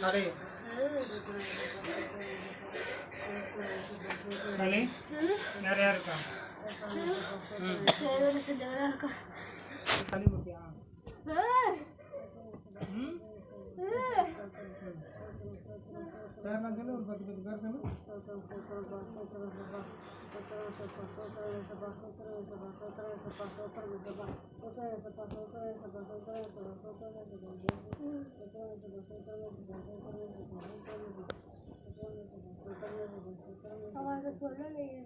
अरे मली यार यार का सेवन से देवरा का खाली मुतिया करना चलो और बाकी कर चलो हमारा सोना नहीं है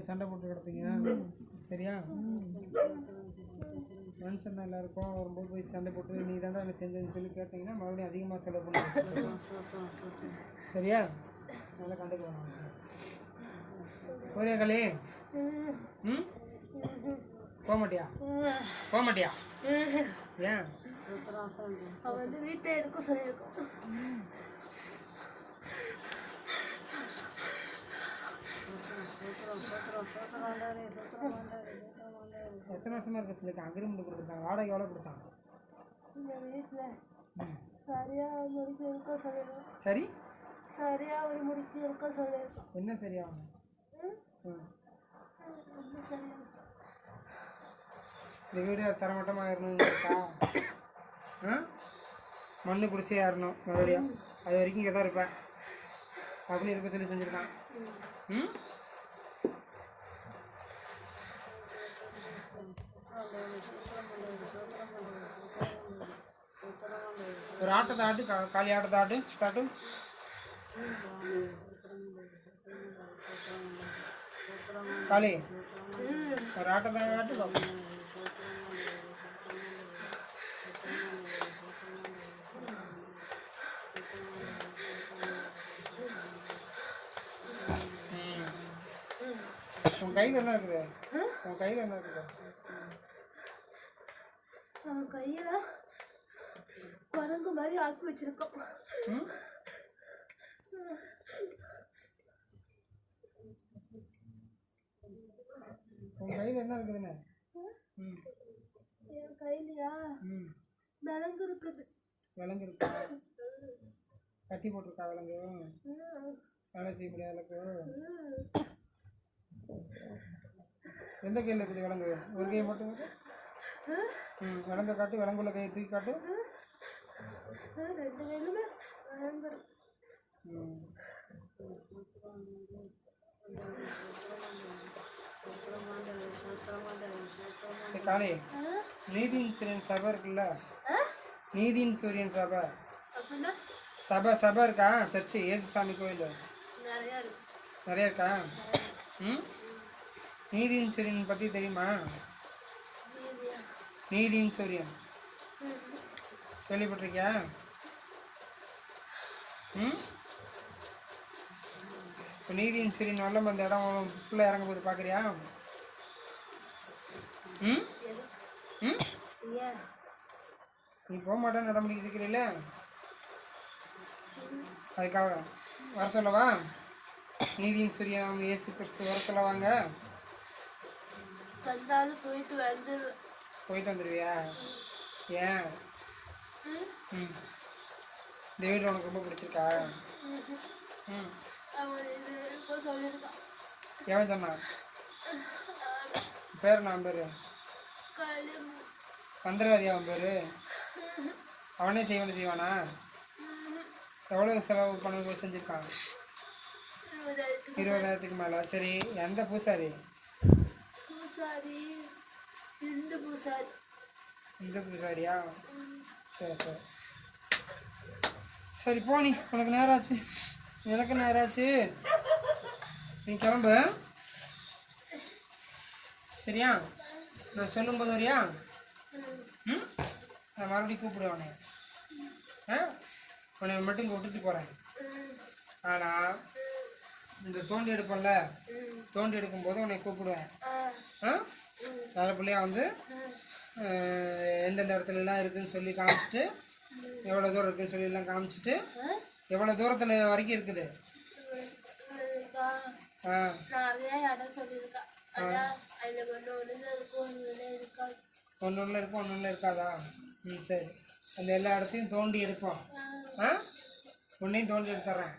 சண்டை போட்டு கிடப்பீங்க சரியா மனுஷன் எல்லாருக்கும் வரும்போது போய் சண்டை போட்டு நீ தாண்டா எனக்கு செஞ்சதுன்னு சொல்லி கேட்டிங்கன்னா மறுபடியும் அதிகமாக செலவு பண்ணுவாங்க சரியா நல்லா கண்டுக்க வேணாம் போறியா களி ம் போக மாட்டியா ஏன் அவன் வந்து வீட்டை எதுக்கும் சொல்லியிருக்கோம் எத்தனை வருஷமா இருக்க சொல்லியிருக்கான் அக்ரிமெண்ட் கொடுத்துருக்காங்க வாடகை எவ்வளோ கொடுத்தாங்க இந்த வீட்டில் சரியா முடிச்சு இருக்க சொல்லியிருக்கோம் சரி சரியா ஒரு முடிச்சு இருக்க சொல்லியிருக்கோம் என்ன சரியா அவங்க சரியா இந்த வீடு தரமட்டமாக இருக்கணும்னுக்கா மண்ணு குடிசையாக இருக்கணும் மறுபடியும் அது வரைக்கும் இங்கே தான் இருப்பேன் அப்படின்னு இருக்க சொல்லி செஞ்சுருக்கான் ம் ஒரு ஆட்டத்தை ஆட்டு காலி ஆட்டத்தை ஆட்டு ஸ்டார்ட்டு காலி ஒரு ஆட்டத்தை ஆட்டு பார்ப்போம் உன் கையில் என்ன இருக்குது உன் கையில் என்ன இருக்குது அவன் கையில குரங்கு மாதிரி ஆக்கி வச்சிருக்கோம் உன் கையில் என்ன இருக்குதுண்ணே என் கையிலையா விலங்கு இருக்குது விலங்கு இருக்கா கட்டி போட்டிருக்கா விலங்கு வேலை செய்ய முடியாதுக்கு எந்த கையில் இருக்குது விலங்கு ஒரு கை மட்டும் விலங்கை காட்டு விலங்குள்ள கையை தூக்கி காட்டு ரெண்டு கையிலுமே விலங்கு காளி நீதியின் சூரியன் சபை இருக்குல்ல நீதியின் சூரியன் சபை சபை இருக்கா சர்ச்சு ஏசுசாமி கோயில் நிறைய இருக்கா நீதியின் சூரியன் பற்றி தெரியுமா நீதியின் சூரியன் கேள்விப்பட்டிருக்கியா இப்போ நீதியின் சூரியன் வரலாம் அந்த இடம் ஃபுல்லாக இறங்கும் போது பார்க்குறியா நீ போக மாட்டேன்னு நட முடிக்க இருக்கிறீல்ல அதுக்காக வர சொல்லவா நீதியின் சூரியன் அவங்க இயேசு கிறிஸ்து வர சொல்லவாங்க போயிட்டு வந்துடுவியா ஏன் இந்த வீடு உனக்கு ரொம்ப பிடிச்சிருக்கா ஏன் சொன்னான் பேர் நான் பேர் மந்திரவாதி அவன் பேர் அவனே செய்வானா எவ்வளோ செலவு பண்ண செஞ்சுருக்கான் 20,000க்கு மேலே சரி எந்த பூசாரி இந்து பூசாரியா சரி சரி சரி போ நீ உனக்கு நேரம் ஆச்சு எனக்கு நேரம் ஆச்சு நீ கிளம்பு சரியா நான் சொல்லும்போது வரியா நான் மறுபடியும் கூப்பிடுவேன் உன்னை மட்டும் இங்கே விட்டுட்டு போகிறேன் ஆனால் இந்த தோண்டி எடுப்போம்ல தோண்டி எடுக்கும்போது உன்னை கூப்பிடுவேன் நல்ல பிள்ளையா வந்து எந்தெந்த இடத்துலலாம் இருக்குதுன்னு சொல்லி காமிச்சிட்டு எவ்வளோ தூரம் இருக்குதுன்னு சொல்லி எல்லாம் காமிச்சிட்டு எவ்வளோ தூரத்தில் வரைக்கும் இருக்குது நிறைய இடம் சொல்லியிருக்கா. ஆனால் அதில் ஒன்று இருக்கும் ஒன்று இருக்காது. ஒன்று இருக்கும் ஒன்று இருக்காதா? சரி, அந்த எல்லா இடத்தையும் தோண்டி எடுப்போம். ஒன்றையும் தோண்டி எடுத்துட்றேன்.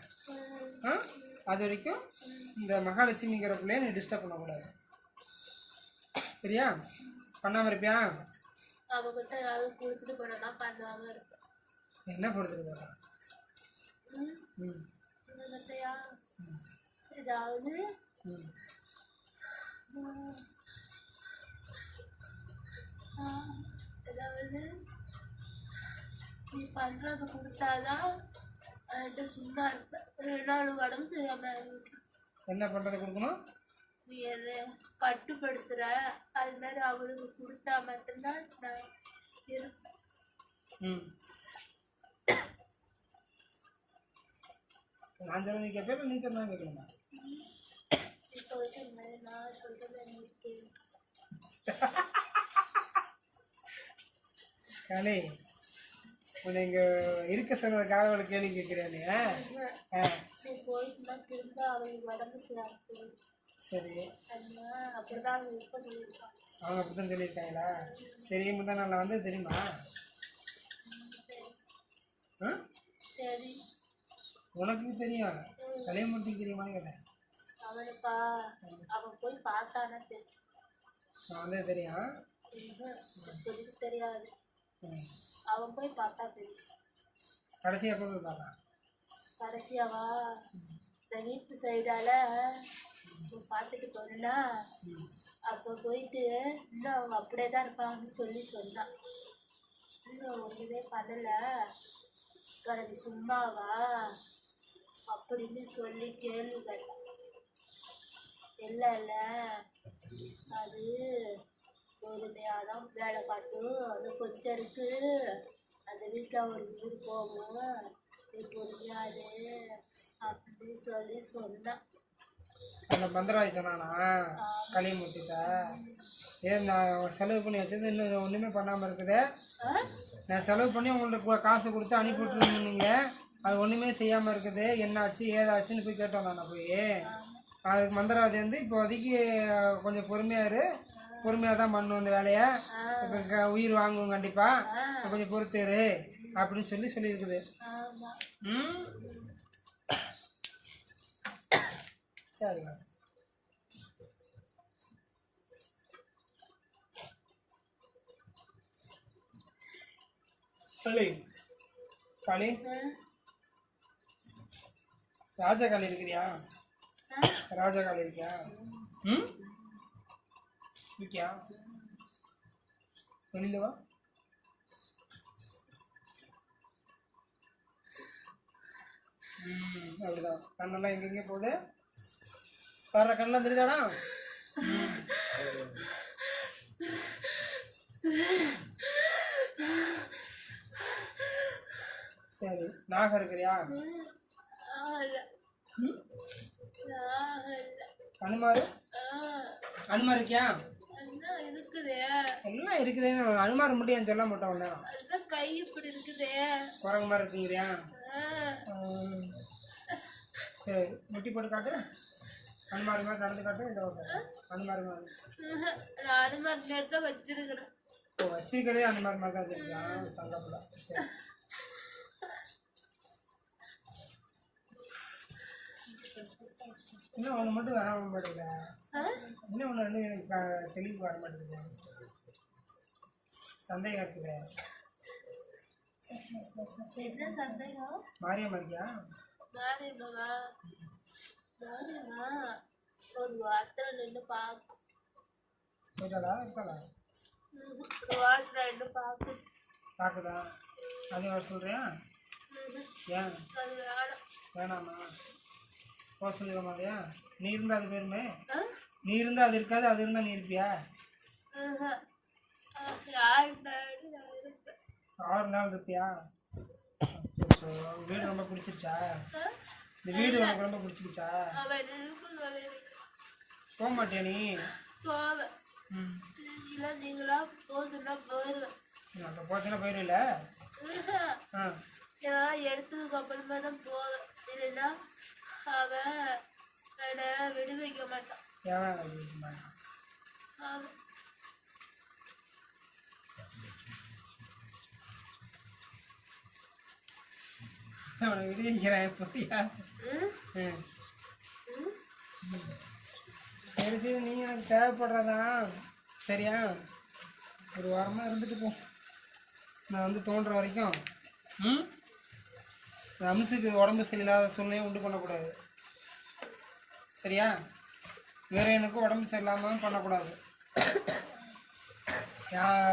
அது வரைக்கும் இந்த மகாலட்சுமிங்கிற பிள்ளைய நீ டிஸ்டர்ப் பண்ணக்கூடாது. சரியா? பண்ணாமல் இருப்பியா? அவகிட்ட ஏதாவது கொடுத்துட்டு போனா பண்ணாமல் இருப்பேன். என்ன கொடுத்துட்டு போகிறேன்? உங்ககிட்டயா ஏதாவது ஏதாவது நீ பண்றது கொடுத்தாதான் என்கிட்ட சும்மா இருப்பேன். 2 நாள் உடம்பு சரியாம என்ன பண்ணுறது கொடுக்கணும்? நீ என்ன கட்டுப்படுத்துற, அது மாதிரி அவளுக்கு கொடுத்தா மட்டும்தான் நான் இருப்பேன். நான் சொல்ல நீ கேட்பேன், நீ சொன்னா கேட்கணுமா? இப்போ நான் சொல்றது எனக்கு காளி, உன்னை இங்கே இருக்க சொன்னதுக்காக அவளை கேள்வி கேட்குறேன். நீ போயிட்டுனா திரும்ப அவளுக்கு உடம்பு சரியாக. சரி, அப்படிதான் அவங்க இருக்க சொல்லியிருக்காங்க. அவங்க அப்படித்தான் சொல்லியிருக்காங்களா? சரி, முதல் நாளில் வந்து தெரியுமா? சரி, உனக்கு தெரியும், கலையமூர்த்திக்கு தெரியுமான்னு கேட்டேன். அவனுக்கா? அவன் போய் பார்த்தானா தெரியும். நான் வந்து தெரியும், தெரியாது. அவன் போய் பார்த்தா தெரியும். கடைசி எப்போ போய் பார்த்தான்? கடைசியாவா? இந்த வீட்டு சைடால பார்த்துட்டு போனா அப்போ போயிட்டு இன்னும் அவங்க அப்படியே தான் இருப்பாங்கன்னு சொல்லி சொன்னான். இன்னும் ஒன்றுமே பண்ணலை, கடவுள் சும்மாவா அப்படின்னு சொல்லி கேள்வி கேட்டான். இல்லை இல்லை, அது பொறுமையாக தான் வேலை காட்டும், அது கொஞ்சம் இருக்கு, அந்த வீட்டில் ஒரு வீடு போகும், நீ பொறுமையாது அப்படின்னு சொல்லி சொன்னான். அந்த பந்தராஜ் சொன்னானா கலியமூர்த்திட்ட? ஏன் நான் செலவு பண்ணி வச்சது இன்னும் ஒன்றுமே பண்ணாமல் இருக்குது? நான் செலவு பண்ணி உங்களுக்கு காசு கொடுத்து அனுப்பி விட்டுருந்தீங்க, அது ஒன்றுமே செய்யாமல் இருக்குது, என்னாச்சு ஏதாச்சுன்னு போய் கேட்டோம் தானே போய். அதுக்கு மந்தராஜ் வந்து இப்போதைக்கு கொஞ்சம் பொறுமையாரு, பொறுமையாக தான் பண்ணுவோம் இந்த வேலையை, இப்போ உயிர் வாங்குவோம் கண்டிப்பாக, கொஞ்சம் பொறுத்துரு அப்படின்னு சொல்லியிருக்குது. சரி, காளி காளி, ராஜா காளி இருக்கிறியா? ராஜா காளி இருக்கியா? இருக்கியா? வெளியில வா. அப்படிதான், கண்ணெல்லாம் எங்கெங்கே போகுது வர்ற, கண்ணெல்லாம் தெரியுதாடா? சரி, நாகம் இருக்கிறியா? அனுமாரு அனுமார் இருக்கியா? எல்லாம் இருக்குதே, அனுமார் மட்டும் ஏன் சொல்ல மாட்டோம்? கை இப்படி இருக்குதே, குரங்கு மாதிரி இருக்குங்கிறியா? சரி, முட்டி போட்டு காட்டு, அனுமார் மாதிரி நடந்து காட்டு. இந்த அனுமார் மாதிரி அனுமார் நேரத்தை வச்சிருக்கிறேன். ஓ, வச்சிருக்கிறதே அனுமார் மாதிரி தான் வச்சிருக்கியா? சங்கப்பட. சரி, இன்னும் ஒன்று மட்டும் வர மாட்டேங்குது, இன்னும் ஒன்று வந்து எனக்கு தெளிவு வர மாட்டேங்குது, சந்தேகம் இருக்குது. என்ன சந்தேகம்? மாரியம்மா இருக்கியா? மாரியம்மாவா? மாரியம்மா ஒரு வாரத்தில் நின்று பார்க்கும். இருக்காளா? இருக்காளா? ஒரு வாரத்தில் நின்று பார்க்குதா? அதே வர சொல்கிறியா? ஏன் அது வேணும். வேணாமா? போக சொல்லிட மாட்டியா? நீ இருந்தால் அது பேருமே, நீ இருந்தால் அது இருக்காது, அது இருந்தால் நீ இருப்பியா? 6 நாள் இருப்பியா? வீடு ரொம்ப பிடிச்சிருச்சா? இந்த வீடு உனக்கு ரொம்ப பிடிச்சிருச்சா? போக மாட்டியா நீ? ம். இல்லை நீங்களா போதுன்னா போயிடுவேன். அப்போ போச்சுன்னா போயிடல. ஆ இதெல்லாம் எடுத்ததுக்கு அப்புறமா தான் போவேன். இல்லைன்னா அவன் என்னை விடுவிக்க மாட்டான். ஏன் வைக்க மாட்டான்? ஆமாம். அவனை விடுவிக்கிறேன் புரியா? ம் ம். ம் சரி சரி, நீங்கள் எனக்கு தேவைப்படுறதான். சரியா? ஒரு வாரமாக இருந்துட்டு போ. நான் வந்து தோன்ற வரைக்கும். ம். அம்சுக்கு உடம்பு சரியில்லாத சூழ்நிலையை உண்டு பண்ணக்கூடாது. சரியா? வேற எனக்கு உடம்பு சரியில்லாமல் பண்ணக்கூடாது.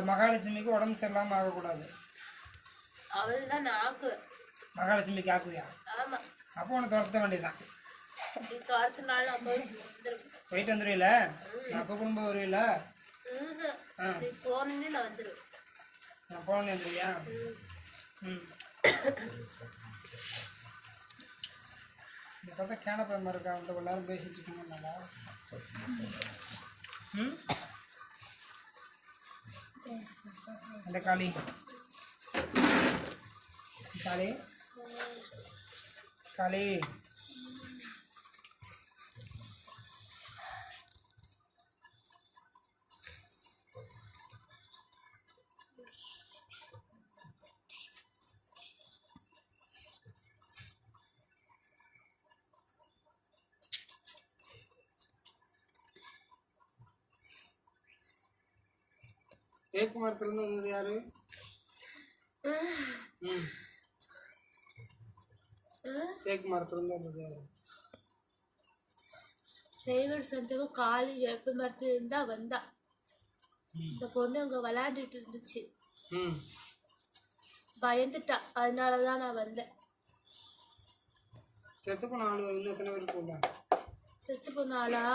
மகாலட்சுமிக்கு உடம்பு சரியில்லாமல் ஆகக்கூடாது. அவள் தான் நான் ஆக்குவேன். மகாலட்சுமிக்கு ஆக்குவியா? ஆமாம். அப்போ உனக்கு துரத்த வேண்டியதுதான். நீ துரத்துனாலும் நான் வந்துருவேன். போயிட்டு வந்துடுவீல? நான் கூப்பிடும்போது வருவீல? நீ போனே நான் வந்துடுவேன். நான் போனே வந்துடுவியா? ம். இந்த பார்த்தா கேனப்பயமாக இருக்கா? அவன்கிட்ட கொஞ்ச நேரம் பேசிட்டு இருக்கீங்கன்னால. ம். அந்த காளி காளி காளி தேக்கு மரத்துலேருந்து வந்தது யாரு? ம். தேக்கு மரத்துலேருந்து வந்தது யாரு? செய்வல் சந்தவ காளி வேப்ப மரத்துல இருந்தா வந்தா. இந்த பொண்ணு அங்க விளையாண்டுட்டு இருந்துச்சு. ம். பயந்துட்டா. அதனாலதான் நான் வந்தேன். செத்து போன ஆளு இன்னும் எத்தனை பேர் போகல? செத்து போனாளா?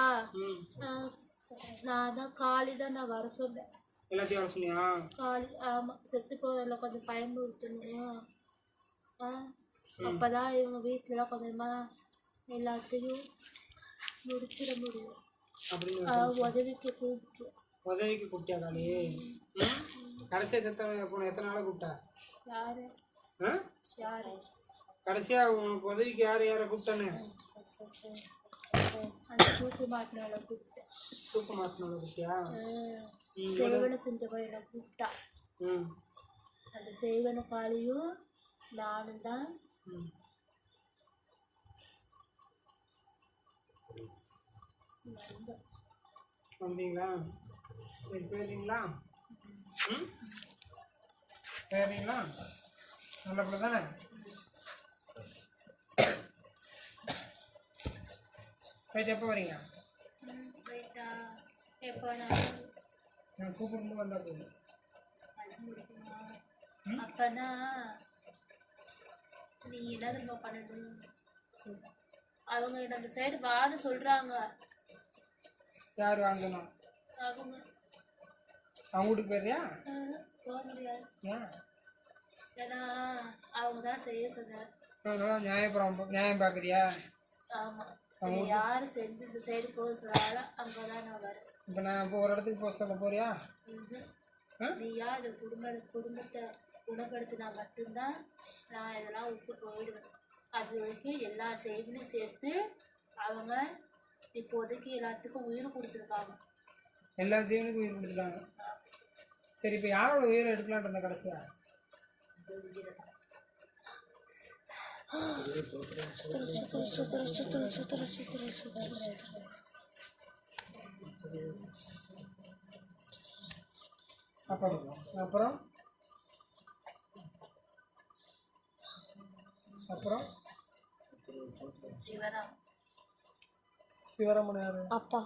ம். நான் தான் காளி தான் நான் வர சொன்னேன். எல்லாத்தையும் வர சொன்னியா? காளி ஆமா. செத்து போனதில் கொஞ்சம் பயமுறுத்தணும். அப்பதான் இவங்க வீட்டுல கொஞ்சமா எல்லாத்தையும் முடிச்சிட முடியும். அப்படின்னு உதவிக்கு கூப்பிட்டு. உதவிக்கு கூப்பிட்டியா காளி? கடைசியாக செத்த போன எத்தனை நாளாக கூப்பிட்டா? யாரு ஆ? யாரு? கடைசியாக உனக்கு உதவிக்கு யார் யாரை கூப்பிட்டானு? அந்த தூக்கு மாட்டினால கூப்பிட்டேன். தூக்க மாட்டினால கூப்பிட்டியா? சேவனை செஞ்சவ என்னை கூப்பிட்டா. ம். அந்த சேவனை காளியும் நானும் தான். வந்தீங்களா? சரி போயிருந்தீங்களா? ம். போயிருந்தீங்களா? நல்ல பிள்ளை தானே? போயிட்டு எப்போ வரீங்க? போயிட்டா எப்போ நான் நான் கூப்பிடும்போது வந்தால் போதும். அது முடிக்குமா? அப்பனா நீ என்ன நம்ம பண்ணணும்? அவங்க அந்த சைடு வான்னு சொல்றாங்க. யார் வாங்கணும்? அவங்க அவங்க வீட்டுக்கு போயிடுறியா? போக முடியாது. ஏன்? ஏன்னா அவங்க தான் செய்ய சொன்னார். நியாயம் பார்க்குறியா? ஆமாம். இதை யார் செஞ்சு இந்த சைடு போக சொன்னாலும் அங்கே தான் நான் வரேன். இப்போ நான் இப்போ ஒரு இடத்துக்கு போக சொல்ல போறியா? நீயா இந்த குடும்பத்தை குணப்படுத்தினா மட்டும்தான் நான் இதெல்லாம் விட்டு போயிடுவேன். அதுக்கு எல்லா செய்தியும் சேர்த்து அவங்க இப்போதைக்கு எல்லாத்துக்கும் உயிர் கொடுத்துருக்காங்க. எல்லா ஜீவனுக்கும் உயிர் கொடுத்துருக்காங்க. சரி, இப்போ யாரோட உயிரை எடுக்கலான்ட்டு இருந்த கடைசியா? அப்புறம் அப்புறம் சிவராமன் அப்பா.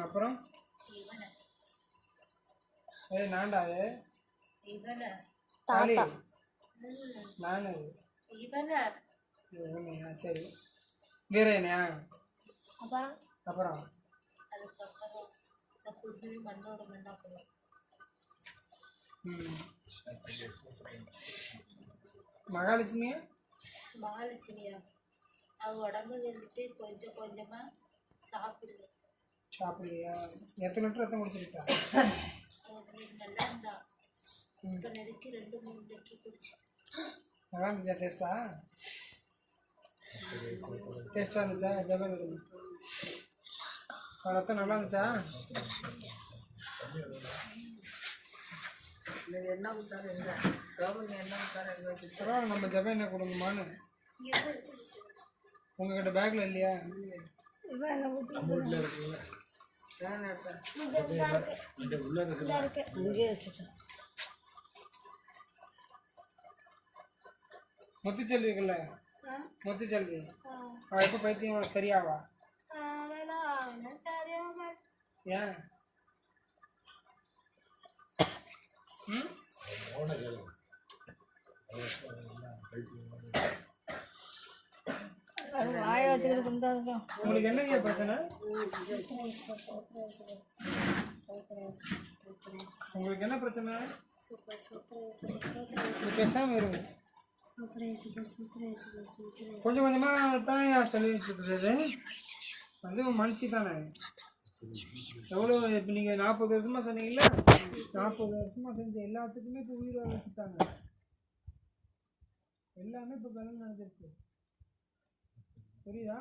அப்புறம் நான்டா அது தாத்தா நானு சரி வீரனையா? அப்புறம் மகாலட்சுமியா? மகாலட்சுமியா? அவ உடம்பு வந்துட்டு கொஞ்சம் கொஞ்சமா சாப்பிடுவேன். சாப்பிடலையா? எத்தனை லிட்டர் ரத்தம் குடிச்சிருக்கா? நல்லா இருந்தா இப்போ நெருக்கி 2-3 லிட்டர் குடிச்சு. நல்லா இருந்துச்சா? டேஸ்ட்டாக இருந்துச்சா? ஜபல் ரத்தம் நல்லா இருந்துச்சா? என்ன கொடுத்தாரு எங்க சோபன் என்ன கொடுத்தாரு எங்க வச்சு பரவாயில்ல, நம்ம ஜபம் என்ன கொடுக்குமான்னு உங்ககிட்ட பேக்கில் இல்லையா? இங்கே வச்சுட்டேன். முத்துச்செல்வி இருக்குல்ல, முத்துச்செல்வி அவள் எப்போ பைத்தியம் சரியாவா? ஏன்? ம்? உங்களுக்கு என்னங்க பிரச்சனை? உங்களுக்கு என்ன பிரச்சனை? பேசாம இருங்க. கொஞ்சம் கொஞ்சமாக தான் சொல்லிட்டு இருக்குது. வந்து மனுஷி தானே. எவ்வளோ இப்போ நீங்கள் 40 வருஷமாக சொன்னீங்கல்ல, 40 வருஷமாக செஞ்ச எல்லாத்துக்குமே இப்போ உயிர் வர வச்சுட்டாங்க. எல்லாமே இப்போ பலன் நடந்துருச்சு. புரியுதா?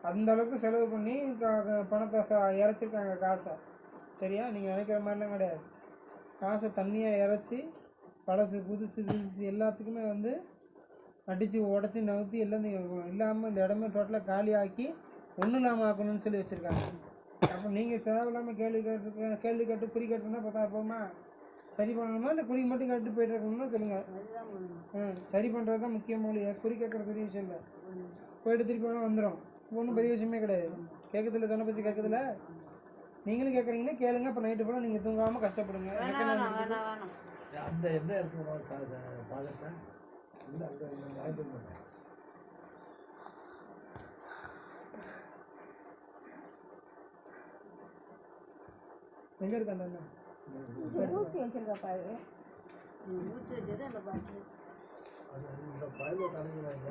அந்த அளவுக்கு செலவு பண்ணி பணத்தை இறைச்சிருக்காங்க காசை. சரியா? நீங்கள் நினைக்கிற மாதிரிலாம் கிடையாது. காசை தண்ணியாக இறைச்சி பழசு புதுசு புதுசு எல்லாத்துக்குமே வந்து அடித்து உடச்சி நவுத்தி எல்லாம் இல்லாமல் இந்த இடமே டோட்டலாக காலி ஆக்கி ஒன்றும் இல்லாமல் ஆக்கணும்னு சொல்லி வச்சுருக்காங்க. அப்போ நீங்கள் தேவையில்லாமல் கேள்வி கேட்டு குறி கட்டுனா பார்த்தா போமா சரி பண்ணணுமா? இல்லை குறி மட்டும் கட்டு போய்ட்டு இருக்கணும்னு சொல்லுங்கள். சரி பண்ணுறது தான் முக்கிய மொழி. குறி கேட்குற பெரிய விஷயம் இல்லை. போய்ட்டு திருப்பி வேணால் வந்துடும். ஒன்றும் பெரிய விஷயமே கிடையாது. கேட்கறதில்ல, சொன்ன பற்றி கேட்கறதில்ல. நீங்களும் கேட்குறீங்கன்னா கேளுங்க. அப்போ நைட்டு ஃபுல்லாக நீங்கள் தூங்காமல் கஷ்டப்படுங்க. அந்த எந்த இடத்துல பாதத்தை இல்லை அந்த வாய்ப்பு எங்கே இருக்கு அந்த அண்ணன்? ஊற்றி வச்சிருக்கா பாரு. ஊற்றி வச்சது அந்த பாட்டு அந்த பாயில கலந்துவாங்க.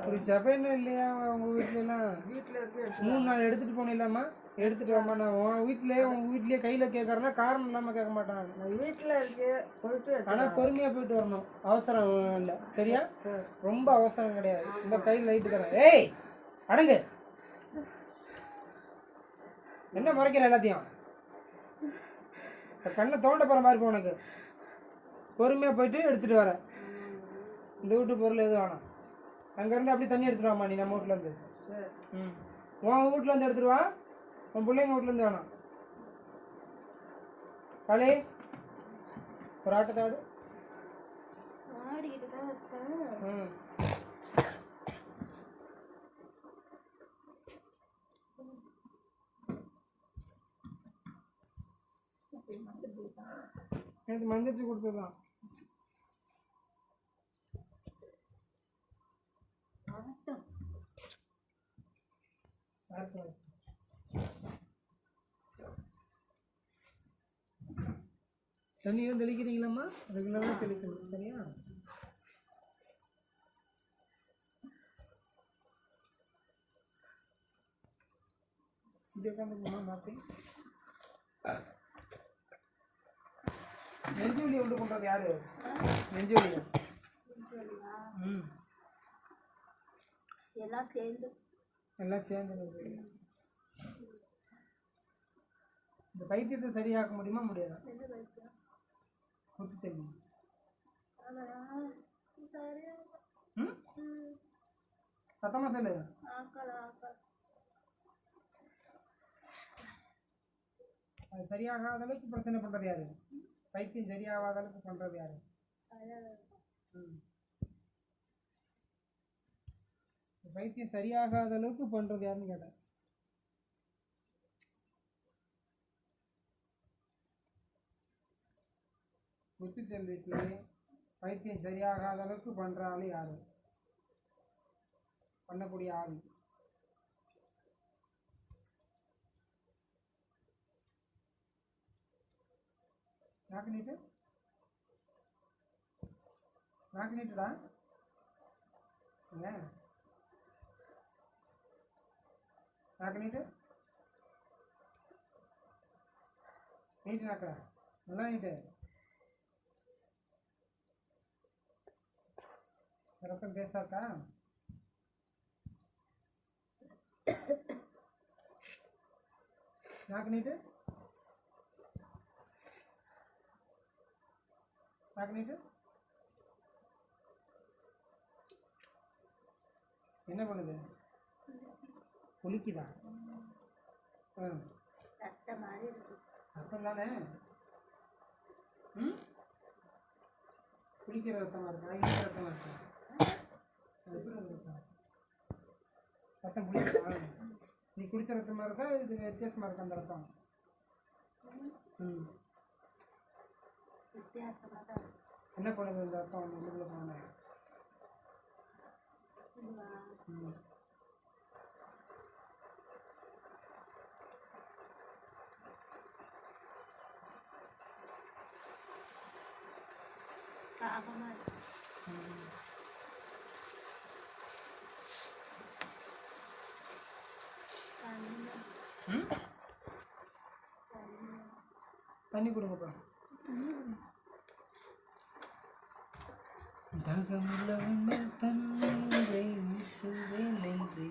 ஒரு ஜபம் இல்லையா உங்கள் வீட்டிலலாம்? வீட்டில் இருக்கு 3 நாள் எடுத்துகிட்டு போனில்லாமா? எடுத்துகிட்டு வாமா. நான் உன் வீட்லேயே கையில் கேட்குறேன்னா காரணம் இல்லாமல் கேட்க மாட்டான். வீட்டில் இருக்கு போயிட்டு. ஆனால் பொறுமையாக போயிட்டு வரணும். அவசரம் இல்லை. சரியா? ரொம்ப அவசரம் கிடையாது. இந்த கையில் லைட்டு தரேன். ஏய் அடங்கு. என்ன முறைக்கிற எல்லாத்தையும்? கண்ணை தோண்ட போகிற மாதிரி இருக்கும் உனக்கு. பொறுமையாக போயிட்டு எடுத்துகிட்டு வரேன். இந்த வீட்டு பொருள் எதுவும் வேணாம். அங்கேருந்து அப்படியே தண்ணி எடுத்துட்டு வாமா. நீ நம்ம வீட்டிலேருந்து உன் வீட்டிலேருந்து எடுத்துட்டு வா. உன் பிள்ளைங்க வீட்டிலேருந்து வேணாம். காளி ஒரு ஆட்டத்தாடு. ஆடிக்கிட்டு தான் இருக்கேன். எனக்கு மந்திரிச்சு கொடுத்துதான். தண்ணியெல்லாம் தெளிக்கிறீங்களாம்மா? ரெகுலராக தெளிக்கணும். சரியா? இப்படி உட்காந்துக்கணுமா? மாற்றி நெஞ்சு வலி உண்டு பண்ணுறது யாரு? நெஞ்சு வலி. எல்லாம் சேர்ந்து இந்த பைத்தியத்தை சரியாக்க முடியுமா? முடியாதா? முத்துச்செல்வி சத்தமா சொல்லு. அது சரியாகாத அளவுக்கு பிரச்சனை பண்றது யாரு? பைத்தியம் சரியாகாத அளவுக்கு பண்றது யாரு? பைத்தியம் சரியாகாத அளவுக்கு பண்றது யாருன்னு கேட்டேன். முத்துச்செல்விக்கு பைத்தியம் சரியாகாத அளவுக்கு பண்ற ஆளு யாரு? பண்ணக்கூடிய ஆள் நாக்கு நீட்டுடா. என்ன நாக்கு நீட்டு நாக்கடா நல்லா நீட்டு ரத்தம் பேசாக்கா நாக்கு நீட்டு என்ன பண்ணுது குளிக்குதா ரத்தம் தானே குளிக்கிற ரத்தமா இருக்கா இனிக்கிற ரத்தமா இருக்கா அது எப்படி ரத்தம் ரத்தம் குளிக்கிறா நீ குடிச்ச ரத்தமா இருக்கா இது வித்தியாசமா இருக்கா அந்த ரத்தம் என்ன பண்ணுது இந்த ரத்தம் உள்ளுக்குள்ள போன தண்ணி கொடுங்கப்பா தகமில்ல தண்ணீரை ஊற்றுவேன் என்று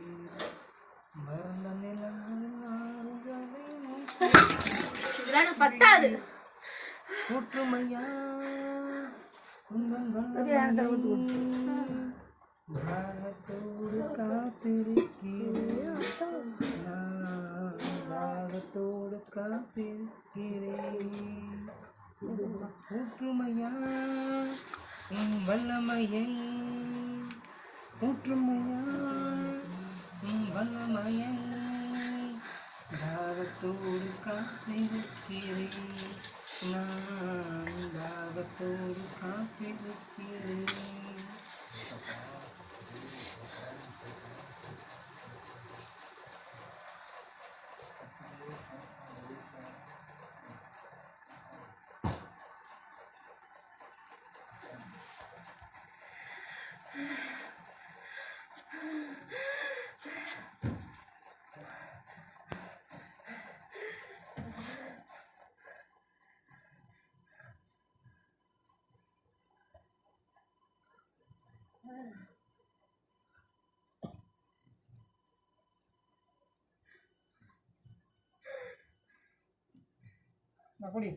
மறந்த நிலங்கள் பத்தாது ஊற்றுமையா தாகத்தோடு காத்திருக்கிறேன் தாகத்தோடு காத்திருக்கிறேன் ஊற்றுமையா வல்லமையை ஊற்றுமையா வல்லமையை தாகத்தோடு காத்திருக்கிறேன் நான் தாகத்தோடு காத்திருக்கிறேன் குடி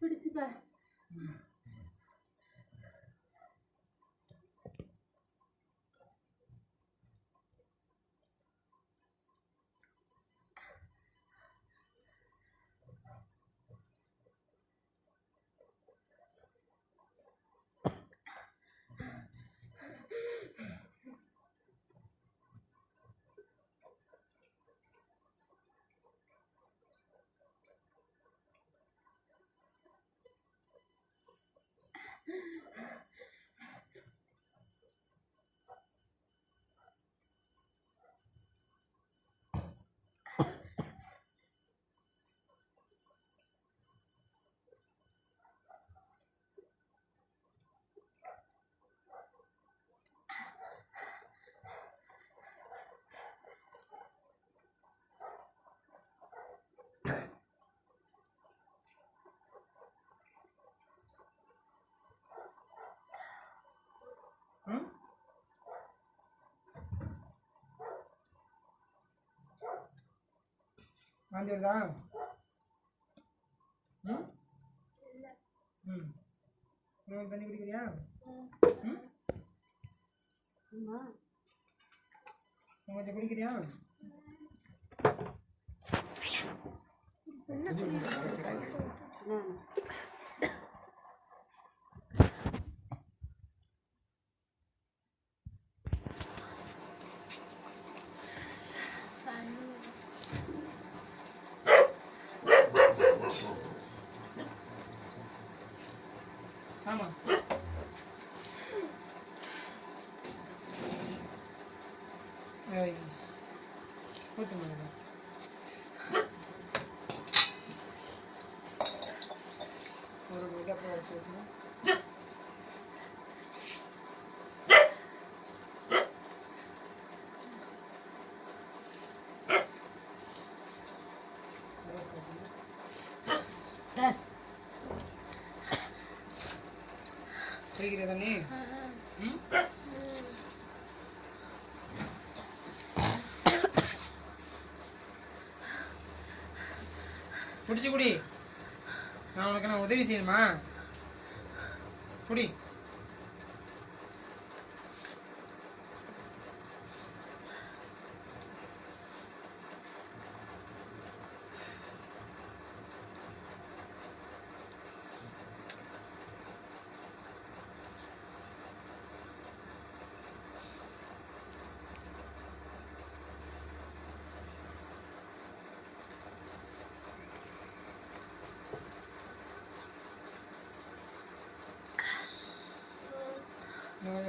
பிடிச்சுக்க வாந்தி வருதா தண்ணி குடிக்கிறியா கொஞ்சம் குடிக்கிறியா ஆமா ஊற்று ஒரு மிதப்பை வச்சு ஊற்றணும் குடிக்கிறியா தண்ணி? ம் குடிச்சு குடி. நான் உனக்கு என்ன உதவி செய்யணுமா? குடி.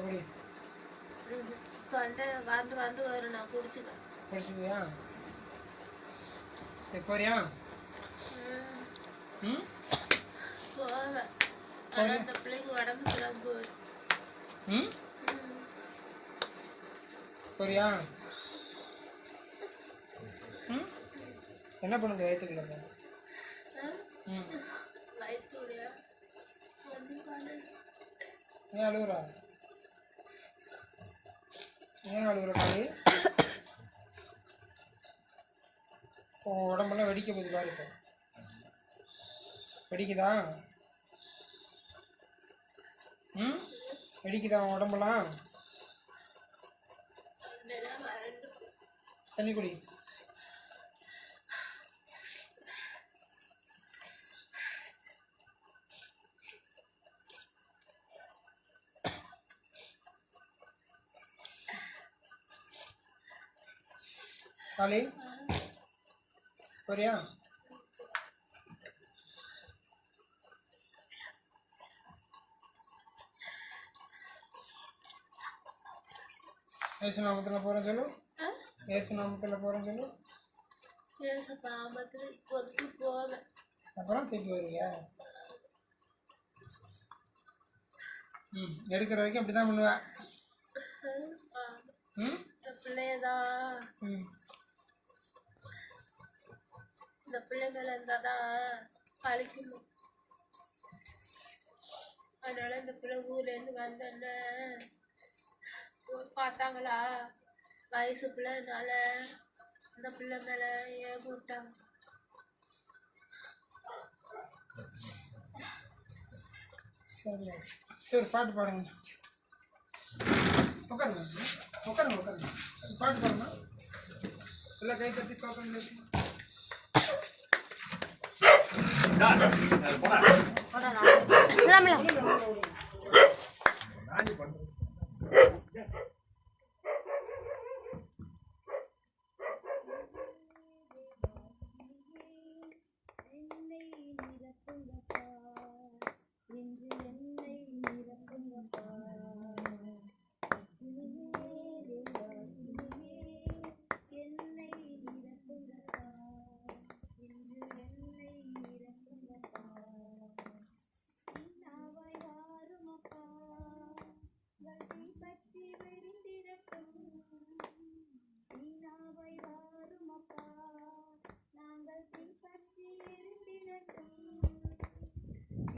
குடி. தொண்டை வந்து வரும், நான் குடிச்சுக்க. குடிச்சுக்குவியா? சரி போறியா? ம் போவேன். ஆனால் அந்த பிள்ளைக்கு உடம்பு சரியாக போகுது. ம் போறியா? ம் என்ன பண்ணுங்க வயிற்றுக்குள்ள? ம் வயிற்றுலையா ஒன்றும் பண்ண. ஏன் அழுகுறா? ஏன் அழுகுற காளி? உடம்பெல்லாம் வெடிக்க போகுது பாரு. இப்போ வெடிக்குதா? ம் வெடிக்குதா உடம்பெல்லாம்? தண்ணி குடி. காளி போறியா? ஏசு நாமத்தில் போகிறேன்னு சொல்லு. ஏசு நாமத்தில் போகிறேன்னு சொல்லு. ஏசு நாமத்தில் பொறுத்து போவேன். அப்புறம் திருப்பி வருவியா? ம் எடுக்கிற வரைக்கும் அப்படி தான் பண்ணுவேன். ம் இந்த பிள்ளையதான் ம் இந்த பிள்ளை மேலே இருந்தால் தான் பழிக்கணும். அதனால இந்த பிள்ளை ஊர்லேருந்து வந்தோன்னே பார்த்தாங்களா, வயசு பிள்ளைனால இந்த பிள்ளை மேலே ஏன் விட்டாங்க. சரி சரி பாட்டு பாடுங்க. உட்காருங்க உட்காருங்க உட்காருங்க. பாட்டு பாடுங்க. எல்லாம் கை தட்டி சோக்கங்க.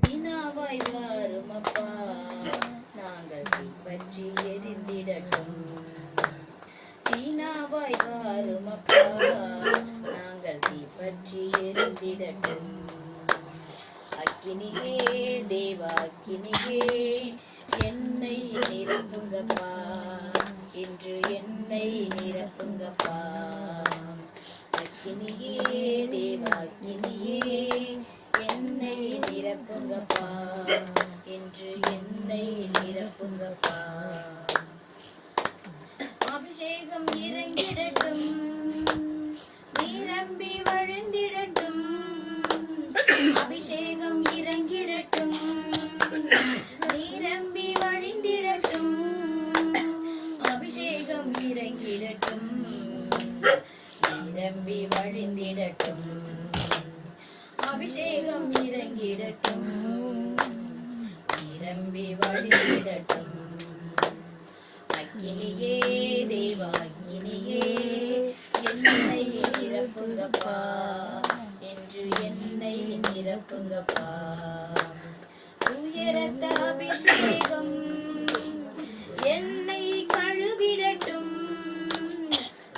வீணாவாய் வாருமப்பா, நாங்கள் தீப்பற்றி எரிந்திடட்டும். வீணாவாய் வாருமப்பா, நாங்கள் தீப்பற்றி எரிந்திடட்டும். அக்கினியே தேவா அக்கினியே, என்னை நிரப்புங்கப்பா, இன்று என்னை நிரப்புங்கப்பா. அக்கினியே தேவா அக்கினியே, என்னை நிரப்புங்கப்பா, இன்று என்னை நிரப்புங்கப்பா. அபிஷேகம் இறங்கிடட்டும், நிரம்பி வழிந்திடட்டும். அபிஷேகம் இறங்கிடட்டும், நிரம்பி வழிந்திடட்டும். அபிஷேகம் இறங்கிடட்டும், நிரம்பி வழிந்திடட்டும். அபிஷேகம் இறங்கிடட்டும், நிரம்பி வழிந்திடட்டும். அக்கினியே தேவா அக்கினியே, என்னை நிரப்புங்கப்பா, என்று என்னை நிரப்புங்கப்பா. உயரத்த அபிஷேகம் அபிஷேகம் என்னை கழுவிடட்டும்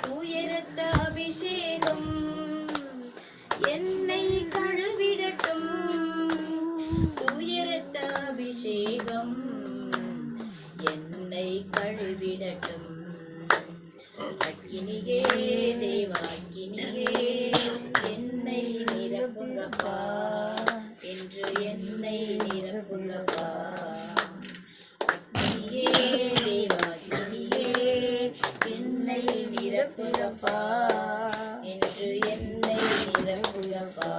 தூயரத்த அபிஷேகம் என்னை கழுவிடட்டும் தூயரத்த அபிஷேகம் என்னை கழுவிடட்டும் அக்கினியே தேவாக்கினியே என்னை நிரப்புங்கப்பா என்று என்னை நிரப்புங்கப்பா அக்கினியே தேவாக்கினியே என்னை நிரப்புங்கப்பா என்று என்னை நிரப்புங்கப்பா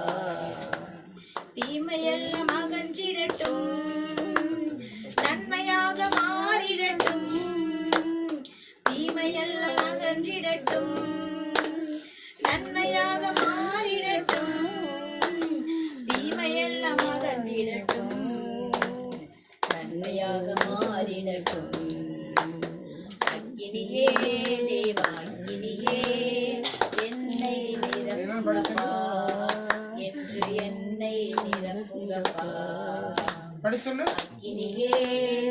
தீமையெல்லாம் அகன்றிடட்டும் நன்மையாக மாறிடட்டும் தீமையெல்லாம் அகன்றிடட்டும் நன்மையாக மாறிடட்டும் தீமையெல்லாம் அகன்றிடட்டும் நன்மையாக மாறிடட்டும் அக்கினியே தேவாக்கினியே என்னை நிரப்புங்கப்பா என்று என்னை நிரப்புங்கப்பா படி சொல்லு. அக்கினியே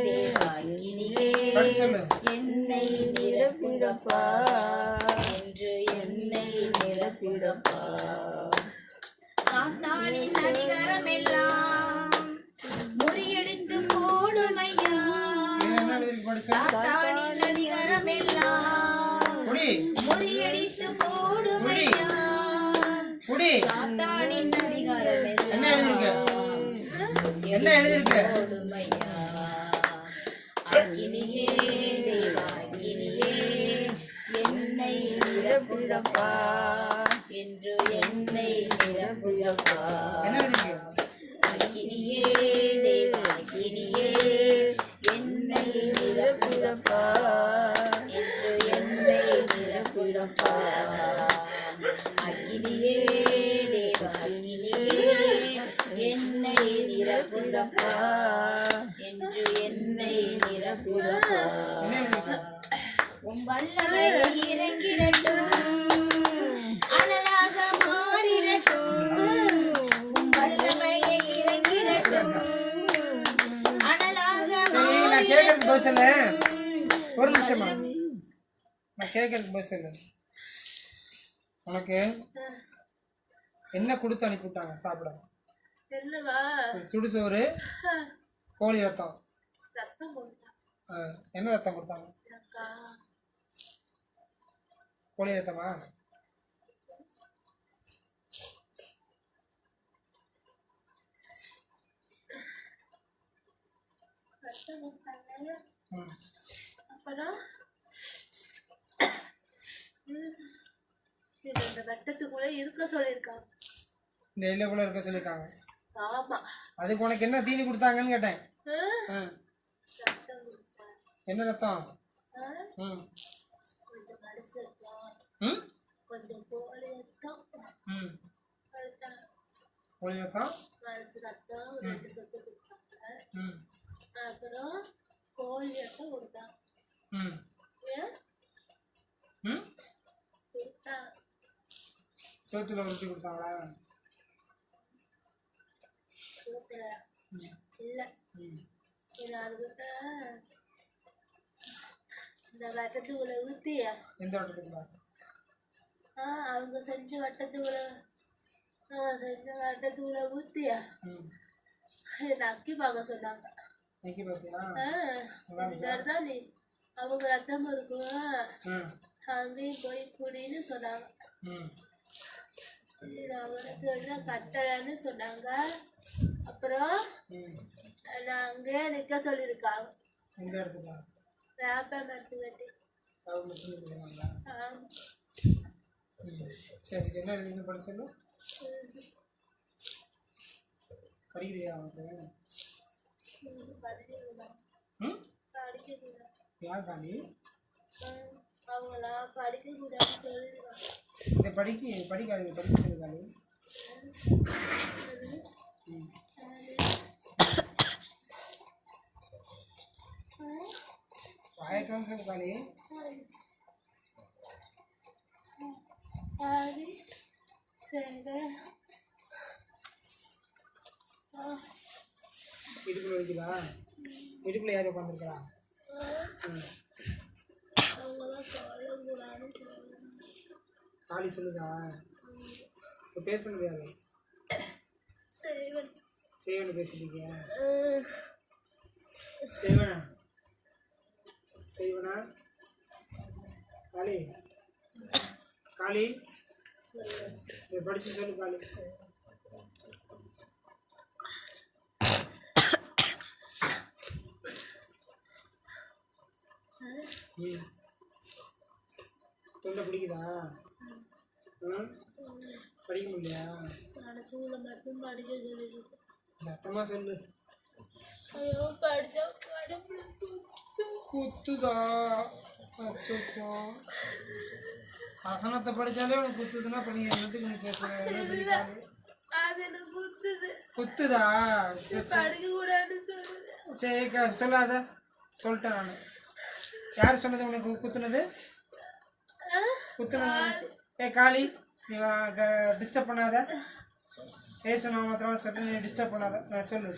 தேவாக்கினியே என்னை நிரப்புங்கப்பா என்று என்னை நிரப்புங்கப்பா சாத்தானின் அதிகாரம் எல்லாம் முறியடித்து போடுமையா சாத்தானின் அதிகாரம் எல்லாம் முறியடித்து போடுமையா சாத்தானின் அதிகாரம் எல்லாம் என்ன எழுதிருக்கு? போடுமையா அக்கினியே தேவாக்கினியே என்னை நிரப்புங்கப்பா என்று என்னை நிரப்புங்கப்பா அக்கினியே தேவாக்கினியே என்னை நிரப்புங்கப்பா என்று என்னை நிரப்புங்கப்பா அக்கினியே தேவாக்கினியே என்னை நிரப்புங்கப்பா என்று என்னை நிரப்புங்கப்பா உம் வல்லமை இறங்கிடட்டும் அனலாக மாறிடட்டும் உம் வல்லமை இறங்கிடட்டும் அனலாக நான் கேட்கறதுக்கு பதில் சொல்லு. ஒரு நிமிஷமா நான் கேட்கறதுக்கு பதில் சொல்லு. உனக்கு என்ன கொடுத்து அனுப்பிவிட்டாங்க சாப்பிட? என்னவா சுடுசோறு, கோழி ரத்தம். ரத்தம் கொடுத்தான் என்ன ரத்தம் கொடுத்தாங்க? எனக்கா கோழி ரத்தமா? ரத்தம் கொடுத்தாங்க ம். அப்புறம் இந்த ரத்தத்துக்குள்ள இருக்க சொல்லியிருக்காங்க. இந்த எல்லைக்குள்ள இருக்க சொல்லியிருக்காங்க. ஆமா அதுக்கு உனக்கு என்ன தீனி கொடுத்தாங்கன்னு கேட்டேன். ரத்தம் கொடுத்தாங்க. என்ன ரத்தம்? ம் கொஞ்சம் மனசு ரத்தம் ம் கொஞ்சம் கோழி ரத்தம் ம் கொடுத்தாங்க. கோழி ரத்தம். மனசு ரத்தம் 2 சொத்து கொடுத்தாங்க. ம் அப்புறம் கோழி ரத்தம் கொடுத்தாங்க. ம் ஏன் ம் கொடுத்தாங்க? சோத்துல உருட்டி கொடுத்தாங்களா? சோத்துல ம் இல்ல ம் அதுக்கிட்ட இந்த வட்டத்துக்குள்ள ஊத்தியா எந்த வட்டத்துக்குள்ள? அவங்க செஞ்ச வட்டத்துக்குள்ள ஊத்தியா ம் என்ன அக்கி பார்க்க சொன்னாங்க. நக்கி பார்த்தியா? சரிதான் நீ அவங்க ரத்தம் இருக்கும் ம் அங்கேயும் போய் குடின்னு சொன்னாங்க. ம் அவனுக்கு கட்டளைன்னு சொன்னாங்க. அப்புறம் ம் நான் அங்கேயே நிற்க சொல்லியிருக்காங்க. எந்த இடத்துக்கு? வேப்பம் எடுத்துக்கிட்டு. சரி, என்ன எழுதி படிச்சு சொல்லு. படிக்கிறியா? ம் யார் காண்டி? அவங்களா படிக்க கூடாதுன்னு சொல்லியிருக்காங்க. இந்த படிக்காது படிக்க சொல்லுக்காது. வாயத்தான் சொல்லுக்காளி. சரி இதுக்குள்ள வைக்கிறா? இடுப்புல யார் உட்காந்துருக்கா? அவங்களாம் சொல்லக்கூடாதுன்னு சொல்லுவாங்க. காளி சொல்லுதா? இப்போ பேசுனது யாரு? செய்வன். செய்வன பேசிருக்கியா? செய்வனா? செய்வனா? காளி காளி இதை படிச்சு சொல்லு காளி. தொண்டை பிடிக்குதா? படிக்க முடியலையா? நான் சூழலை மட்டும் படிக்க சொல்லிட்டு சத்தமா சொல்லு. ஐயோ படிச்சா கடவுளை குத்துதா? அச்சோ, வசனத்தை படிச்சாலே உனக்கு குத்துதுன்னா அப்ப நீ என்னத்துக்கு நீ பேசுற? அது எனக்கு குத்துது. குத்துதா? படிக்க கூடாதுன்னு சொல்லுது. சரி சொல்லாத, சொல்லிட்டேன் நான். யார் சொன்னது உனக்கு குத்துனது? குத்துனது காளி, நீ டிஸ்டர்ப் பண்ணாத. பேசணும் மாத்திரம் சொல்லி நீ டிஸ்டர்ப் பண்ணாத. நான் சொல்லு.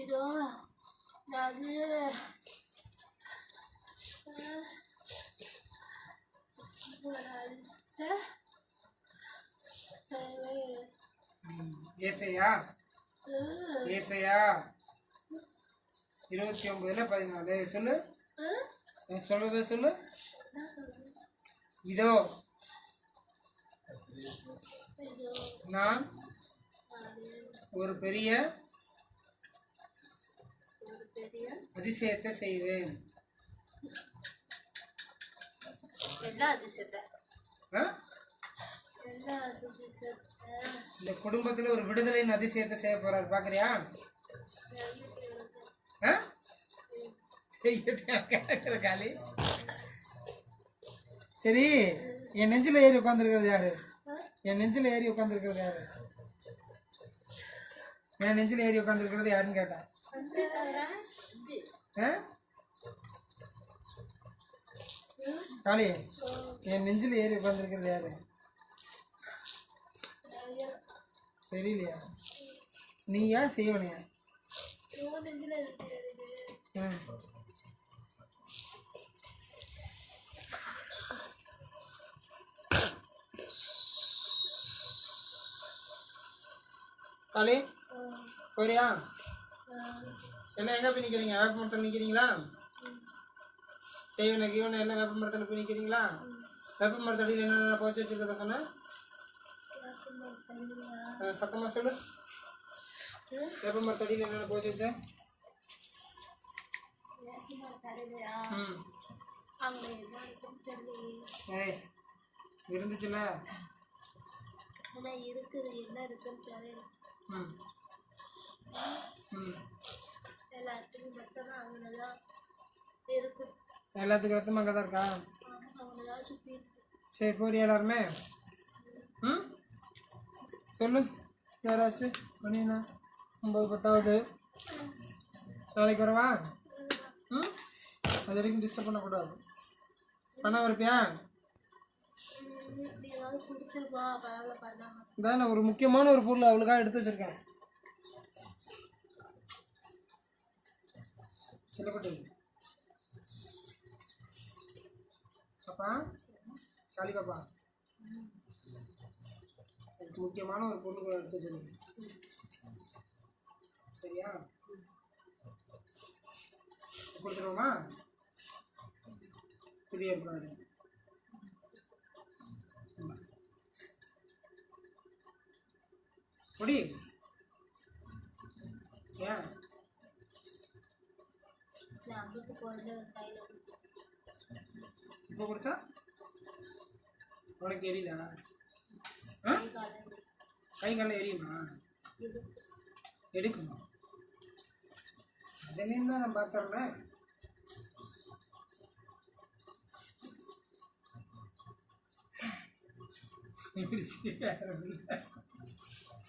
இதோ நான் ஏசையா 29:14 சொல்லு. சொல்றத சொல்லு. இதோ நான் ஒரு பெரிய அதிசயத்தை செய்வேன். இந்த குடும்பத்துல ஒரு விடுதலையின் அதிசயத்தை செய்ய போறாரு. பாக்குறியா? காலி சரி. என் நெஞ்சில ஏறி உட்காந்துருக்கிறது யாரு? என் நெஞ்சில ஏறி உட்காந்துருக்கிறது யாரு? என் நெஞ்சில ஏறி உட்காந்துருக்கிறது யாருன்னு கேட்டா? காளி, என் நெஞ்சில ஏறி உட்காந்துருக்கிறது யாரு? தெரியலையா? நீயா செய்வனையா? காளி போறியா? எல்லாம் எங்க போய் நிக்கிறீங்க? வேப்ப மரத்தில் நிக்கிறீங்களா? செய்வன கீவன எல்லாம் வேப்ப மரத்தில் போய் நிக்கிறீங்களா? வேப்ப மரத்தடியில் என்னென்ன போச்சு வச்சிருக்கத சொன்ன? சத்தமா சொல்லு. வேப்ப மரத்தடியில் என்னென்ன போச்சு வச்ச? இருந்துச்சுல? இருக்குது. என்ன இருக்குன்னு தெரியல. எல்லாத்துக்கும் மொத்தமாக அங்கதான் இருக்குது. எல்லாத்துக்கும் ரத்தம் அங்கே தான் இருக்கா? அவங்கதான் சுற்றி. சரி போறியா எல்லாருமே? சொல்லு யாராச்சும். பண்ணினா 9:10 நாளைக்கு வரவா? அது வரைக்கும் டிஸ்டர்ப் பண்ணக்கூடாது. பண்ண வரப்பியா? இதான் நான் ஒரு முக்கியமான ஒரு பொருள் அவளுக்காக எடுத்து வச்சிருக்கேன். சின்னக்குட்டி பாப்பா, காளி பாப்பா, முக்கியமான ஒரு பொருள் எடுத்து வச்சிருக்கேன். சரியா? கொடுத்துருவோமா? புதிய ஏற்பாடு. முடி ஏன் இப்போ கொடுத்தா உனக்கு எரியல? கை கால எரியுமா? எடுக்கணும். அதுலேயும் தான் நான் பார்த்துறேன்.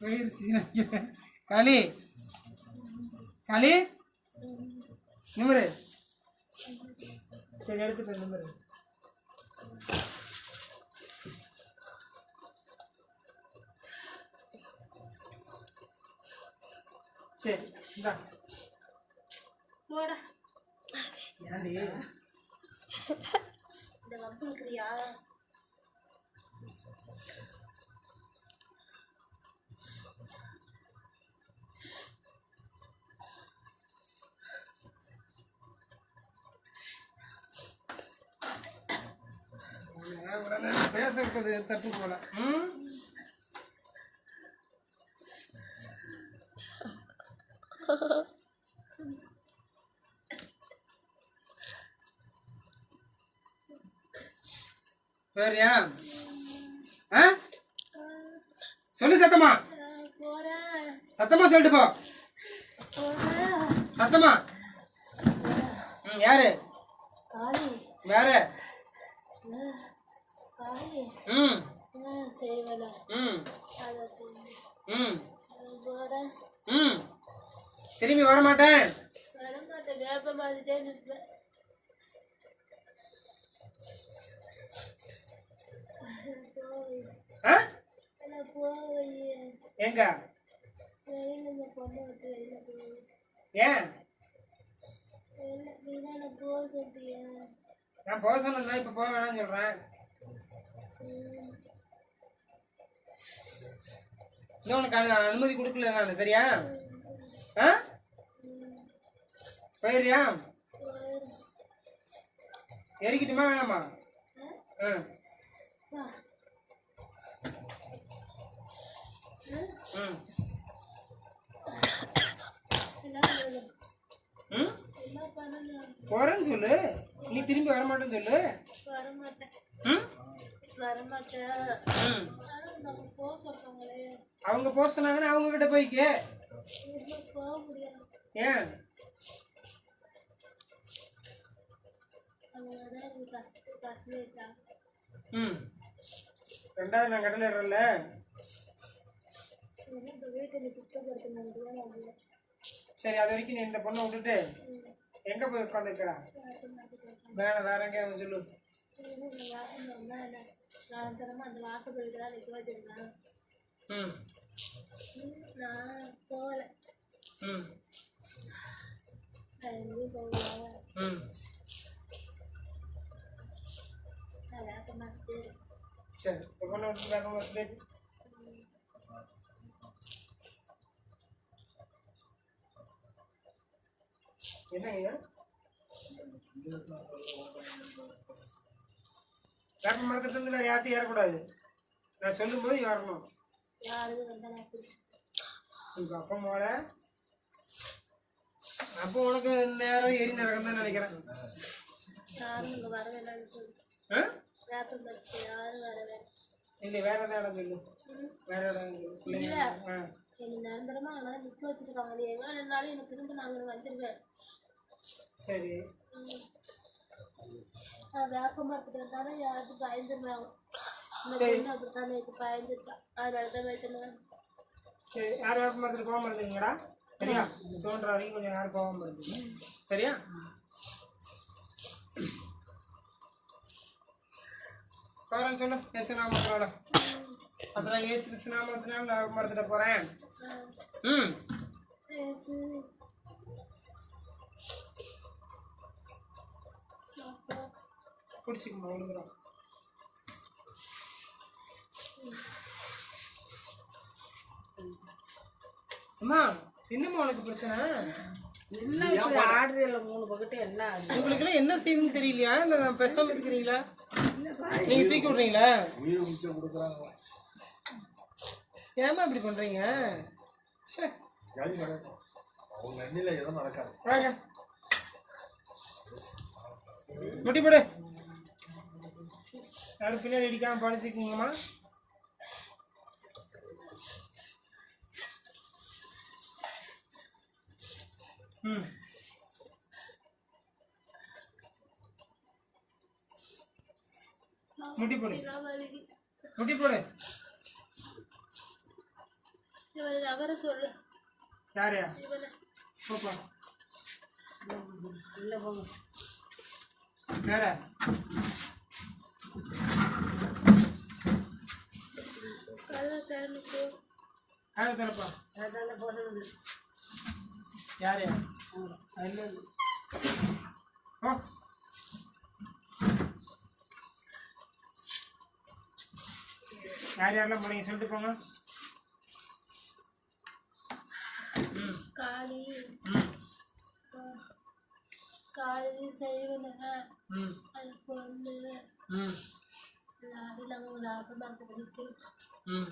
போயிடுச்சு. காளி காளி நிமிரு. சரி எடுத்துட்டு நிமிரு. சரி இந்தா போடா ஏன்டி இந்த வம்பு இருக்கிறியா? பேசுறது தப்பு போல. வேறியா? சொல்லு சத்தமா. போறேன் சத்தமா சொல்லிட்டு போ. போறேன். சத்தமா. யாரு? காளி வேற? காளி செய்வல அதை போறேன். திரும்பி வர மாட்டேன். வரமாட்டேன். வேப்ப மாதிரிட்டே நிற்பேன். எங்க வெளியில பொண்ணை விட்டு வெளியில போய் ஏன் நீதான் போக சொல்லிட்டியா? நான் போக சொன்னதுதான் இப்ப போக வேணாம்னு சொல்றேன். இன்னும் உனக்கு அனுமதி கொடுக்கல நான். சரியா? போயிடுறியா? எரிக்கிட்டுமா வேணாமா? போறேன்னு சொல்லு. நீ திரும்பி வரமாட்டேன்னு சொல்லு. வரமாட்டேன். வரமாட்டேன். போக சொல்றாங்களே. அவங்க போக சொன்னாங்கன்னா அவங்க கிட்ட போய்க்க. போக முடியாது. ஏன்? ரெண்டாவது நான் கடலை இடறல. சரி அது வரைக்கும் நீ இந்த பொண்ணை விட்டுட்டு எங்க போய் உட்காந்துக்கிறா? வேணாம் வேற எங்க சொல்லு. அந்த வாசப்படிக்கு தான் நிற்க வச்சிருக்கேன். நான் போகல. எங்கேயும் போகல. நான் வேப்ப மாட்டேன். சரி பொண்ணை விட்டு வேப்ப மாட்டேன். என்னங்க வேப்ப மரத்துல இருந்து வேற யார்ட்டும் ஏறக்கூடாது. நான் சொல்லும் போது வரணும். உங்க அப்பா மோட அப்போ உனக்கு நேரம் ஏறி நடக்கும் தான் நினைக்கிறேன். இல்லை வேற ஏதாவது இடம் சொல்லு. வேற இடம் நிரந்தரமா அங்கதான் நிக்க வச்சிருக்காங்க. எங்க நின்னாலும் எனக்கு திரும்ப நாங்க வந்துருவேன். சரி நான் வேப்பமா இருக்கிறதால யாருக்கும் பயந்துருவாங்க. இந்த பொண்ணு அப்படித்தானே எனக்கு பயந்துருக்கான். அதனாலதான் வைத்தேன். சரி யார் வேப்ப மரத்தில் போக மாட்டேங்களா? சரியா? தோன்ற வரைக்கும் கொஞ்சம் யாரும் போக மாட்டேங்க. சரியா? போறேன்னு சொல்லு. ஏசு நாமத்தினால அதெல்லாம் ஏசு கிறிஸ்து நாமத்தினால நான் மரத்துல போறேன். பிடிச்சிக்கணும் விழுந்துடும். அம்மா என்னம்மா உனக்கு பிரச்சனை? என்ன ஆர்டர்ல 3 பக்கெட் என்ன ஆகுது? உங்களுக்கு எல்லாம் என்ன செய்யணும்னு தெரியலையா? இல்ல நான் பேசாம இருக்கிறீங்களா? நீங்க தூக்கி விடுறீங்களா? ஏமா இப்படி பண்றீங்க? முட்டி போடு. யாரும் பின்னாடி அடிக்காம படிச்சுக்கீங்கம்மா. ம் முட்டி போடு இதெல்லாம் வலிக்கு. முட்டி போடு. இவனை அவரை சொல்லு. யாரையா? இவனை போப்பா. உள்ள போங்க. வேற கல்லை திறந்து போ. யாரை தரப்பா? அதான் போறது. யாரையா? இல்லை ஓ யார் யாரெல்லாம் போனீங்க சொல்லிட்டு போங்க. ம் காளி ம் காளி செய்வன ம் அது பொண்ணு ம் எல்லாரும் நாங்கள் ஒரு ஆபமரத்தை படிக்கிறோம். ம்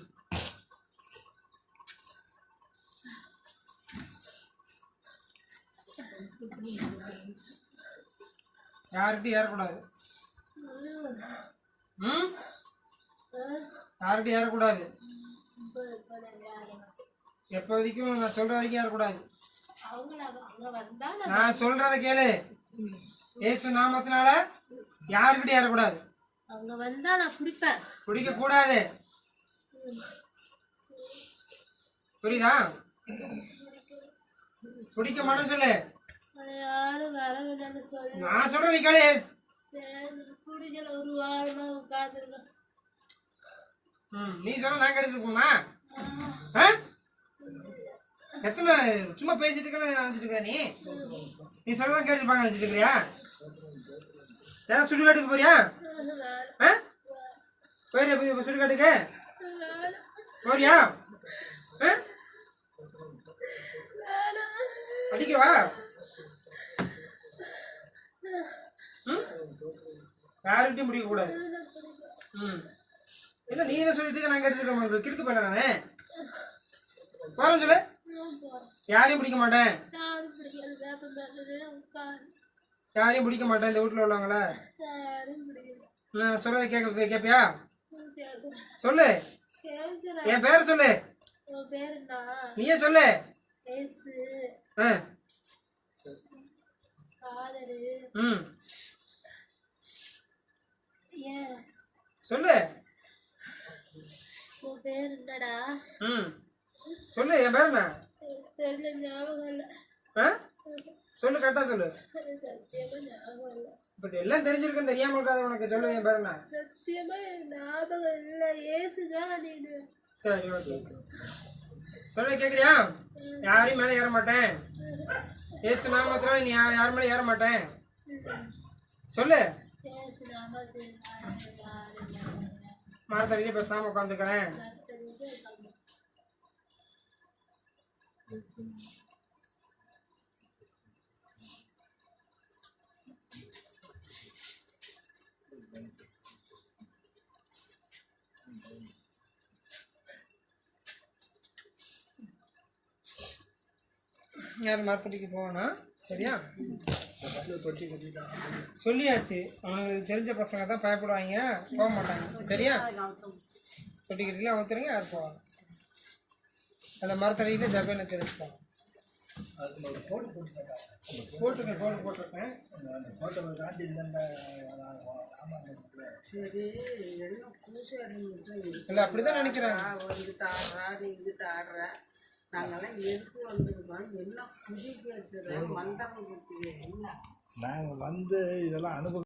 யார்கிட்டையும் ஏறக்கூடாது. ம் யார்கிட்டையும் ஏறக்கூடாது. எப்போ வரைக்கும் நான் சொல்ற வரைக்கும் ஏறக்கூடாது. அவங்கள அங்கே வந்தா நான் சொல்றத கேளு. இயேசு நாமத்தினால யாருக்கிட்டையும் ஏறக்கூடாது. அவங்க வந்தா நான் பிடிப்பேன். பிடிக்க கூடாது. புரியுதா? பிடிக்க மாட்டேன்னு சொல்லு. அதை யாரும் வரவில்லைன்னு சொல்லு. நான் சொல்ற நீ கேளு. சரி பிடிக்கல ஒரு வாரமா உட்காந்துருங்க. நீ சொல்ல நான் கேட்டுட்டு போமா? எத்தனை சும்மா பேசிட்டு இருக்க நினைச்சிட்டு இருக்கிற நீ? நீ சொல்லதான் கேட்டுருப்பாங்க நினைச்சிட்டு இருக்கிறியா? ஏதாவது சுடுகாட்டுக்கு போறியா? போயிரு சுடுகாட்டுக்கு போறியா? அடிக்கவா? யாருக்கிட்டையும் முடிக்க கூடாது. இல்ல நீ என்ன சொல்லிட்டு நான் கேட்டு கிறுக்கு பண்ண நானு போறேன்னு சொல்லு. யாரையும் பிடிக்க மாட்டேன். யாரையும் பிடிக்க மாட்டேன். இந்த வீட்டுல உள்ளவங்கள நான் சொல்றத கேப்பியா? சொல்லு. என் பேர சொல்லு. நீயே சொல்லு. சொல்லு. உன் பேர் என்னடா? சொல்லு. என் பேர் என்ன? தெரியல, ஞாபகம் இல்ல. சொல்லு, கரெக்டா சொல்லு. சத்தியமா ஞாபகம் இல்ல. இப்ப எல்லாம் தெரிஞ்சிருக்கும், தெரியாம இருக்காது உனக்கு. சொல்லு என் பேர் என்ன? சத்தியமா ஞாபகம் இல்ல. ஏசுதான் நீனு. சரி ஓகே சொல்லு. கேக்குறியா? யாரையும் மேல ஏற மாட்டேன். ஏசு நாமத்தினால நீ யார் மேல ஏற மாட்டேன். சொல்லு. ஏசு நாமத்தில் மரத்தடியில பேசாம உட்காந்துக்கிறேன். யார் மரத்தடிக்கு போவேனா? சரியா? சொல்லியாச்சு. அவனுக்கு தெரிஞ்ச பசங்க தான் பயப்படுவாங்க, போக மாட்டாங்க. சரியா? தொட்டிக்கிட்டலாம் அவுத்துருங்க, யார் போவாங்க. அதில் மரத்தடியில் ஜபேனை தெரிஞ்சுப்பாங்க. போட்டிருக்கேன், போட்டிருக்கேன். இல்லை அப்படிதான் நினைக்கிறேன். நாங்கெல்லாம் எதுக்கு வந்திருக்கோம்? என்ன புதி கேட்குற மண்டபம் கொடுத்தீங்க? நாங்கள் வந்து இதெல்லாம் அனுபவம்